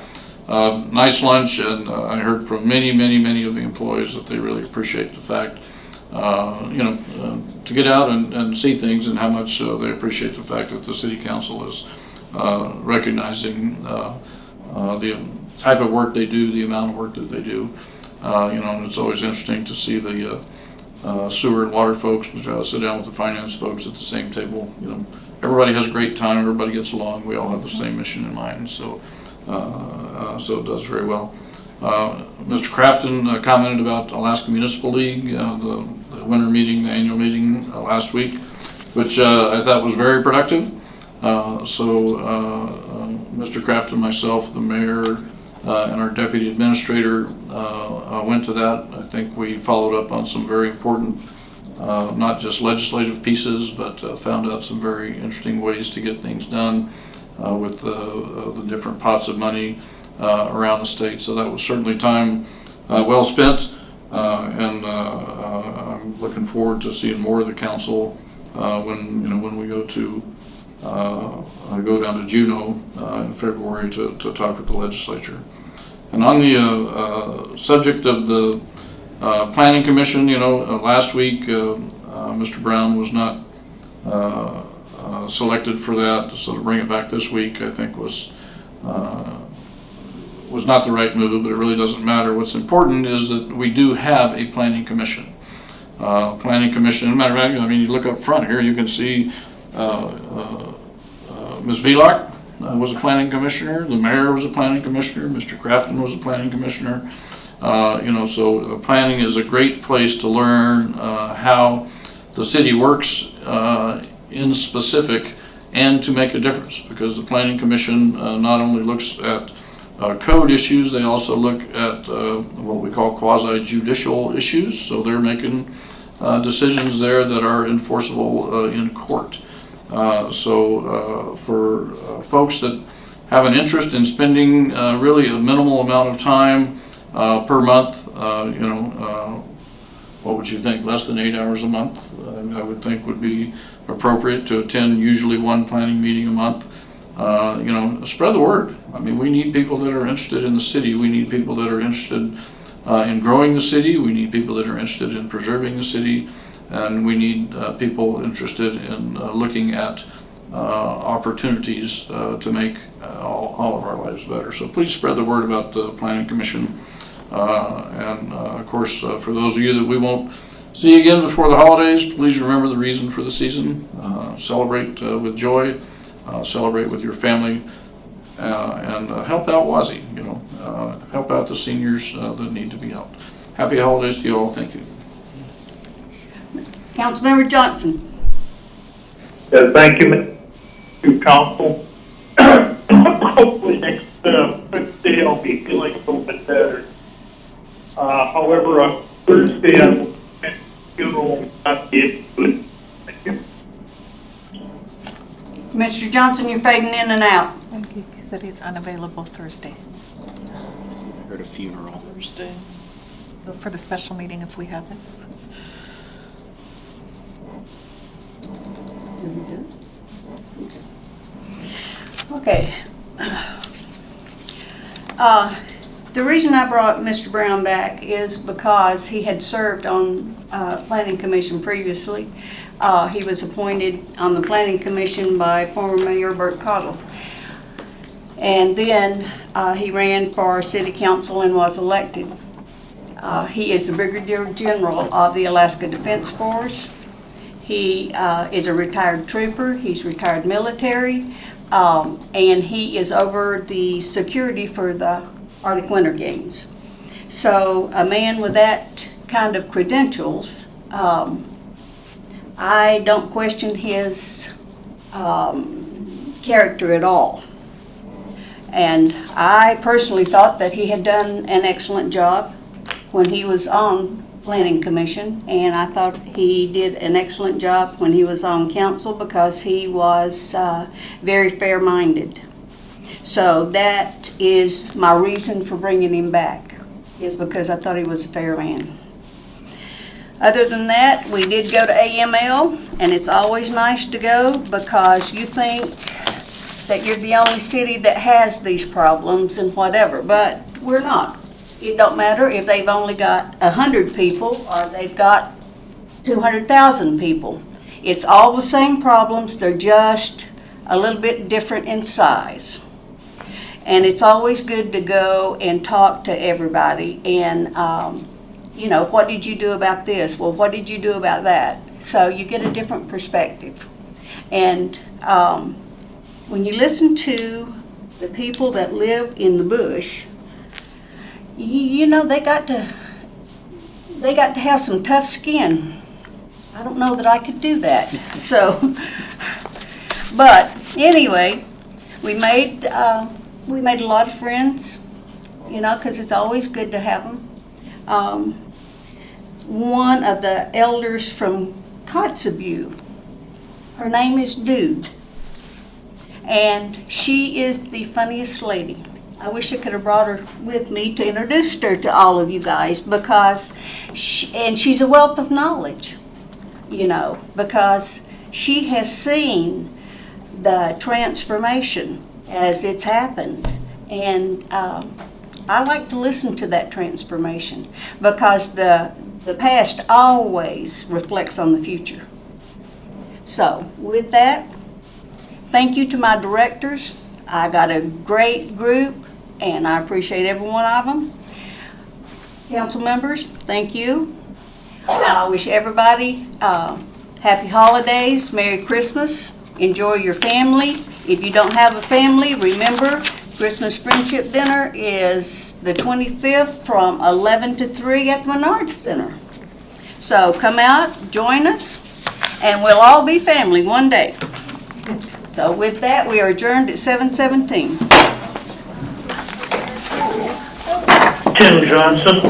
nice lunch, and I heard from many of the employees that they really appreciate the fact, to get out and see things, and how much they appreciate the fact that the city council is recognizing the type of work they do, the amount of work that they do. And it's always interesting to see the sewer and water folks sit down with the finance folks at the same table. Everybody has a great time, everybody gets along, we all have the same mission in mind, so it does very well. Mr. Crafton commented about Alaska Municipal League, the winter meeting, the annual meeting last week, which I thought was very productive. Mr. Crafton, myself, the mayor, and our deputy administrator went to that. I think we followed up on some very important, not just legislative pieces, but found out some very interesting ways to get things done with the different pots of money around the state. So that was certainly time well spent, and I'm looking forward to seeing more of the council when we go to go down to Juneau in February to talk with the legislature. And on the subject of the Planning Commission, last week Mr. Brown was not selected for that, so to bring it back this week I think was not the right move, but it really doesn't matter. What's important is that we do have a Planning Commission. Planning Commission, matter of fact, you look up front here, you can see Ms. Velak was a planning commissioner, the mayor was a planning commissioner, Mr. Crafton was a planning commissioner. So planning is a great place to learn how the city works in specific and to make a difference, because the Planning Commission not only looks at code issues, they also look at what we call quasi-judicial issues, so they're making decisions there that are enforceable in court. For folks that have an interest in spending really a minimal amount of time per month, what would you think, less than 8 hours a month, I would think would be appropriate to attend usually one planning meeting a month. Spread the word. We need people that are interested in the city. We need people that are interested in growing the city. We need people that are interested in preserving the city. And we need people interested in looking at opportunities to make all of our lives better. So please spread the word about the Planning Commission. Of course, for those of you that we won't see again before the holidays, please remember the reason for the season. Celebrate with joy. Celebrate with your family. And help out Wazi. Help out the seniors that need to be helped. Happy holidays to you all. Thank you. Councilmember Johnson. Thank you, Council. Hopefully next Wednesday I'll be feeling a little bit better. However, on Thursday I will not be able to. Thank you. Mr. Johnson, you're fading in and out. He said he's unavailable Thursday. I heard a funeral. Thursday. So for the special meeting, if we have it. Okay. The reason I brought Mr. Brown back is because he had served on Planning Commission previously. He was appointed on the Planning Commission by former Mayor Burt Cottle. And then he ran for City Council and was elected. He is the Brigadier General of the Alaska Defense Force. He is a retired trooper, he's retired military, and he is over the security for the Arctic Winter Games. So a man with that kind of credentials, I don't question his character at all. And I personally thought that he had done an excellent job when he was on Planning Commission, and I thought he did an excellent job when he was on council because he was very fair-minded. So that is my reason for bringing him back, is because I thought he was a fair man. Other than that, we did go to AML, and it's always nice to go because you think that you're the only city that has these problems and whatever, but we're not. It don't matter if they've only got 100 people or they've got 200,000 people. It's all the same problems, they're just a little bit different in size. And it's always good to go and talk to everybody and, what did you do about this? Well, what did you do about that? So you get a different perspective. And when you listen to the people that live in the bush, they got to have some tough skin. I don't know that I could do that. So, but anyway, we made a lot of friends, because it's always good to have them. One of the elders from Kotzebue, her name is Dude, and she is the funniest lady. I wish I could have brought her with me to introduce her to all of you guys, because she's a wealth of knowledge, because she has seen the transformation as it's happened. And I like to listen to that transformation, because the past always reflects on the future. So with that, thank you to my directors. I got a great group, and I appreciate every one of them. Council members, thank you. I wish everybody happy holidays, Merry Christmas. Enjoy your family. If you don't have a family, remember, Christmas Friendship Dinner is the 25th from 11 to 3 at the Menard Center. So come out, join us, and we'll all be family one day. So with that, we are adjourned at 7:17. Tim Johnson.